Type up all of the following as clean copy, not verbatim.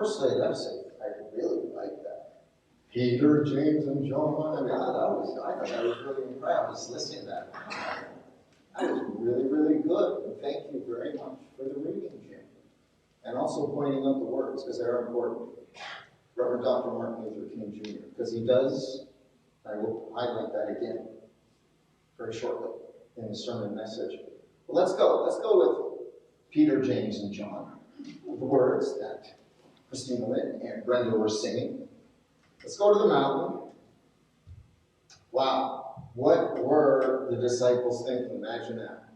firstly, I gotta say, I really like that. Peter, James, and John. I mean, I thought that was really impressive. I was listening to that. That was really, really good. And thank you very much for the reading, Jim. And also pointing out the words, because they're important. Reverend Dr. Martin Luther King Jr., because he does, I will highlight that again very shortly in the sermon message. But let's go with Peter, James, and John. The words that Christina Lynn and Brenda were singing. Let's go to the mountain. Wow, what were the disciples thinking? Imagine that.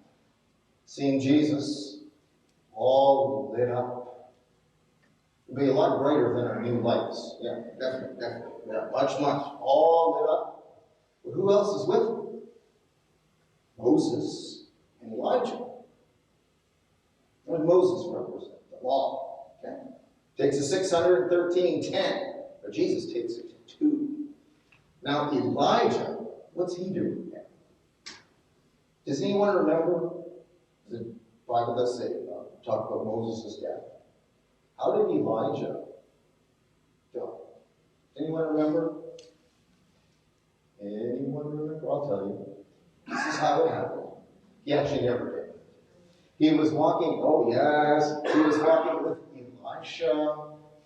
Seeing Jesus all lit up. It would be a lot brighter than our new lights. Yeah, definitely. Yeah, much, all lit up. But who else is with them? Moses and Elijah. What did Moses represent? The law. Okay? Takes a 613:10. But Jesus takes it to 2. Now Elijah, what's he doing there? Does anyone remember? The Bible does say, talk about Moses' death. How did Elijah die? Anyone remember? Anyone remember? I'll tell you. This is how it happened. He actually never did. He was walking, he was walking with Elisha,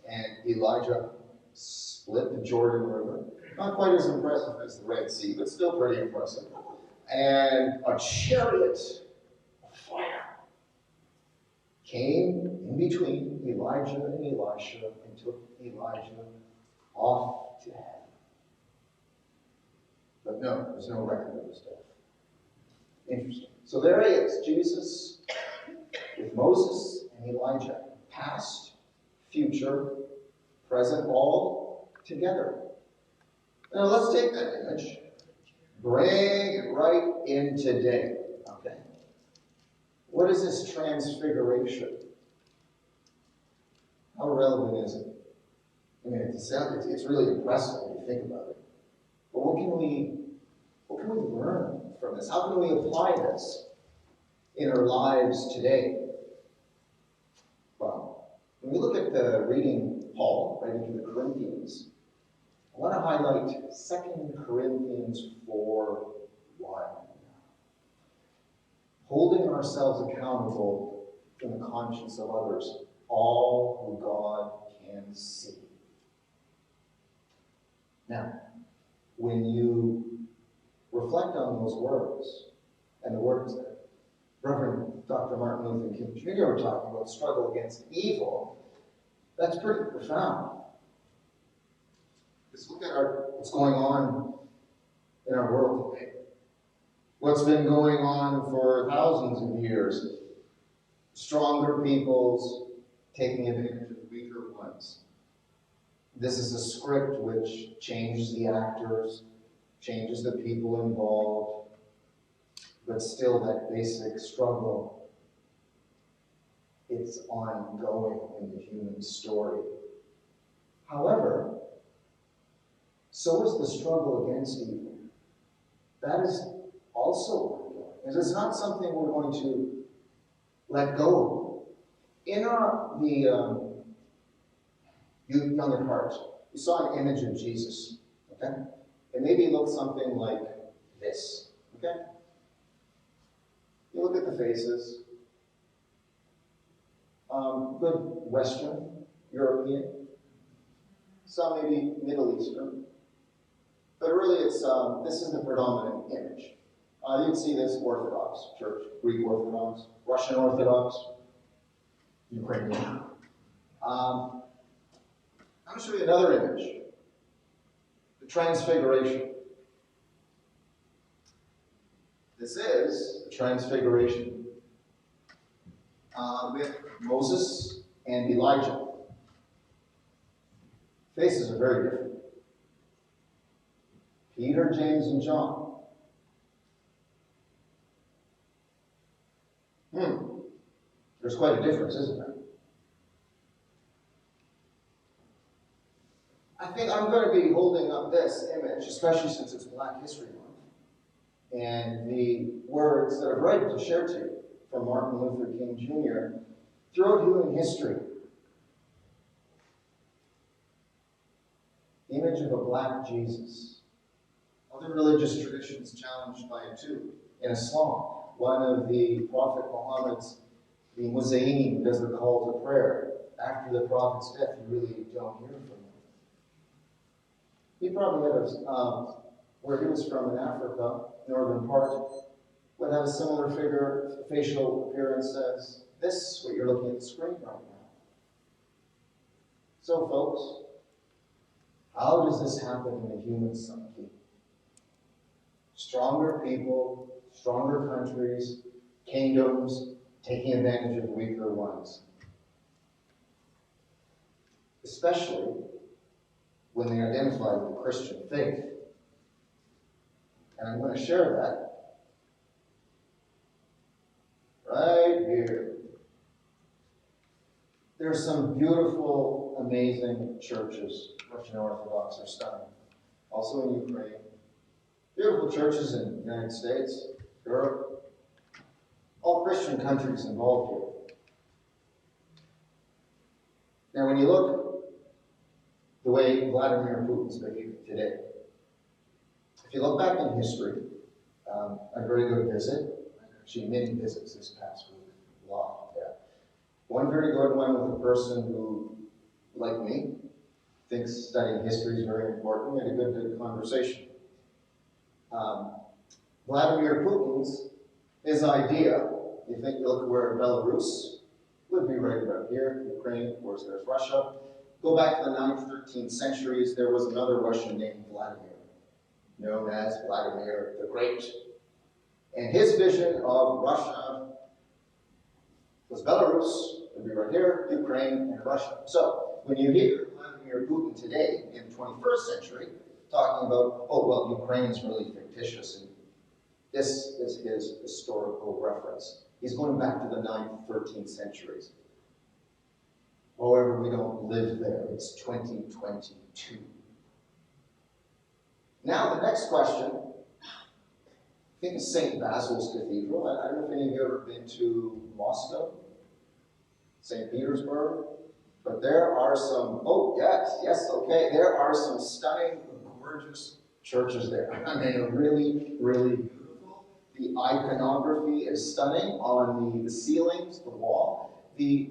and Elijah split the Jordan River. Not quite as impressive as the Red Sea, but still pretty impressive. And a chariot of fire came in between Elijah and Elisha and took Elijah off to heaven. But no, there's no record of his death. Interesting. So there he is, Jesus with Moses and Elijah. Past, future, present, all together. Now let's take that image, bring it right in today. Okay. What is this transfiguration? How relevant is it? I mean, it's really impressive when you think about it. But what can we learn from this? How can we apply this in our lives today? Well, when we look at the reading Paul writing to the Corinthians, I want to highlight 2 Corinthians 4:1. Holding ourselves accountable in the conscience of others, all who God can see. Now, when you reflect on those words, and the words that Reverend Dr. Martin Luther King Jr. were talking about, struggle against evil, that's pretty profound. Just look at what's going on in our world today. What's been going on for thousands of years. Stronger peoples taking advantage of weaker ones. This is a script which changes the actors, changes the people involved, but still that basic struggle, it's ongoing in the human story. However, so is the struggle against evil. That is also ongoing. And it's not something we're going to let go of. In the young at heart, we saw an image of Jesus, okay? It maybe looked something like this, okay? You look at the faces. Good Western, European, some maybe Middle Eastern. But really this is the predominant image. You can see this Orthodox Church, Greek Orthodox, Russian Orthodox, Ukrainian. I'm going to show you another image. The Transfiguration. This is the Transfiguration with Moses and Elijah. Faces are very different. Peter, James, and John. There's quite a difference, isn't there? I think I'm going to be holding up this image, especially since it's Black History Month, and the words that I've read to share to you from Martin Luther King Jr. throughout human history. the image of a black Jesus. Other religious traditions challenged by it too. In Islam, one of the Prophet Muhammad's, the Muzayyeen, does the call to prayer. After the Prophet's death, you really don't hear from him. He probably had where he was from in Africa, northern part, would have a similar figure, facial appearance as this, what you're looking at the screen right now. So, folks, how does this happen in a human psyche? Stronger people, stronger countries, kingdoms, taking advantage of weaker ones. Especially when they identify with the Christian faith. And I'm going to share that right here. There are some beautiful, amazing churches. Russian Orthodox are stunning. Also in Ukraine. Beautiful churches in the United States, Europe. All Christian countries involved here. Now, when you look the way Vladimir Putin's behaving today, if you look back in history, a very good visit, actually many visits this past week, a lot, yeah. One very good one with a person who, like me, thinks studying history is very important. We had a good conversation. Vladimir Putin's, his idea, you think you look where Belarus would be right about here, Ukraine, of course there's Russia. Go back to the 9th, 13th centuries, there was another Russian named Vladimir, known as Vladimir the Great. And his vision of Russia was Belarus, would be right here, Ukraine, and Russia. So, when you hear Vladimir Putin today, in the 21st century, talking about, oh, well, Ukraine is really fictitious, and this is his historical reference. He's going back to the 9th, 13th centuries. However, we don't live there. It's 2022. Now, the next question, I think it's St. Basil's Cathedral. I don't know if any of you have ever been to Moscow, St. Petersburg, but there are some, oh, yes, okay, there are some stunning, gorgeous churches there. I mean, really, really beautiful. The iconography is stunning on the ceilings, the wall. The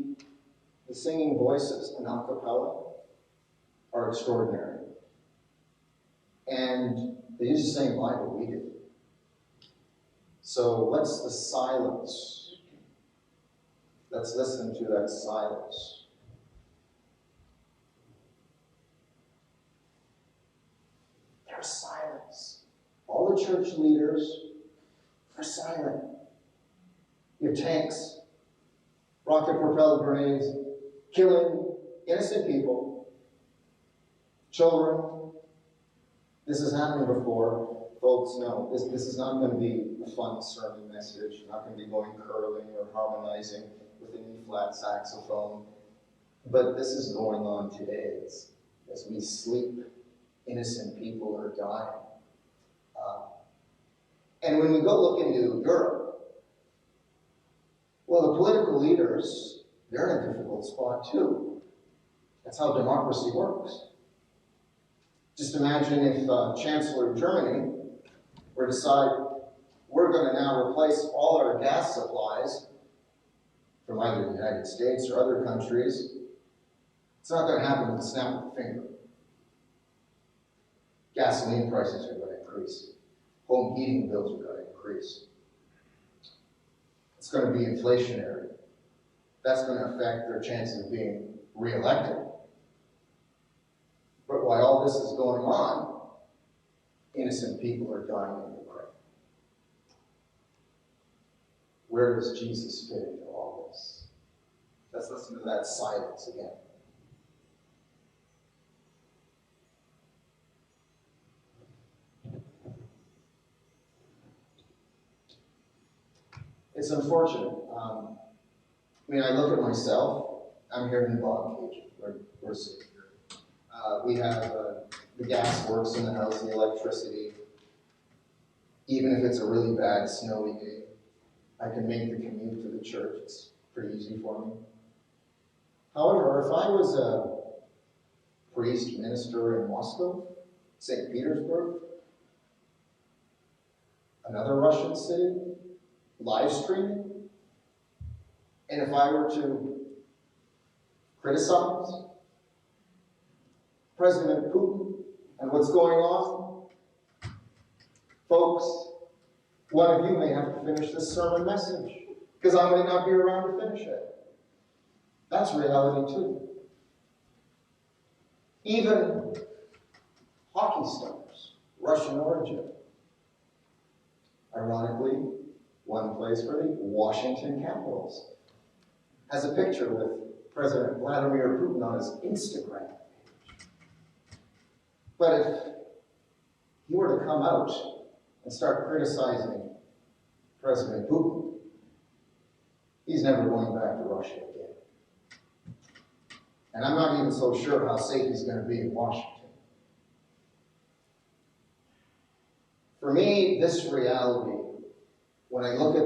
singing voices in a cappella are extraordinary. And they use the same Bible we do. So what's the silence? Let's listen to that silence. There's silence. All the church leaders are silent. You have tanks, rocket-propelled grenades, killing innocent people, children. This has happened before. Folks, no, this is not going to be a fun sermon message. Not going to be going curling or harmonizing with an E-flat saxophone. But this is going on today. As we sleep, innocent people are dying. And when we go look into Europe, well, the political leaders, they're in a difficult spot too. That's how democracy works. Just imagine if Chancellor of Germany were to decide we're going to now replace all our gas supplies from either the United States or other countries. It's not going to happen with the snap of a finger. Gasoline prices are going to increase. Home heating bills are going to increase. It's going to be inflationary. That's going to affect their chances of being reelected. But while all this is going on, innocent people are dying in Ukraine. Where does Jesus fit into all this? Let's listen to that silence again. It's unfortunate. I look at myself. I'm here in the bog cage. We're sitting here. We have the gas works in the house, the electricity. Even if it's a really bad snowy day, I can make the commute to the church. It's pretty easy for me. However, if I was priest, minister in Moscow, St. Petersburg, another Russian city, live streaming. And if I were to criticize President Putin and what's going on, folks, one of you may have to finish this sermon message, because I may not be around to finish it. That's reality too. Even hockey stars, Russian origin. Ironically, one plays for the Washington Capitals. Has a picture with President Vladimir Putin on his Instagram page. But if he were to come out and start criticizing President Putin, he's never going back to Russia again. And I'm not even so sure how safe he's going to be in Washington. For me, this reality, when I look at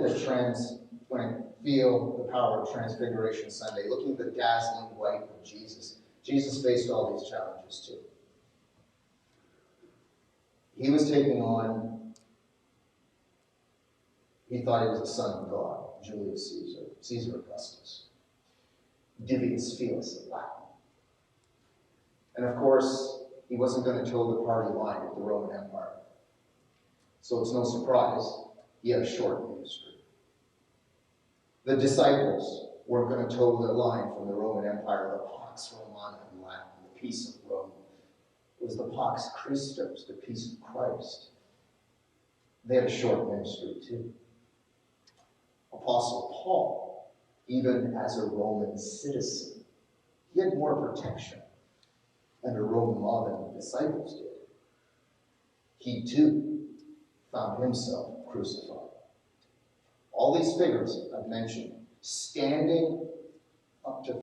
when I feel the power of Transfiguration Sunday, looking at the dazzling light of Jesus, Jesus faced all these challenges too. He was taking on, he thought he was the son of God, Julius Caesar, Caesar Augustus, Divius Felix in Latin. And of course, he wasn't going to toe the party line of the Roman Empire. So it's no surprise he had a short ministry. The disciples weren't going to toe the line from the Roman Empire, the Pax Romana in Latin, the peace of Rome. It was the Pax Christos, the peace of Christ. They had a short ministry too. Apostle Paul, even as a Roman citizen, he had more protection under Roman law than the disciples did. He too found himself crucified. All these figures I've mentioned, standing up to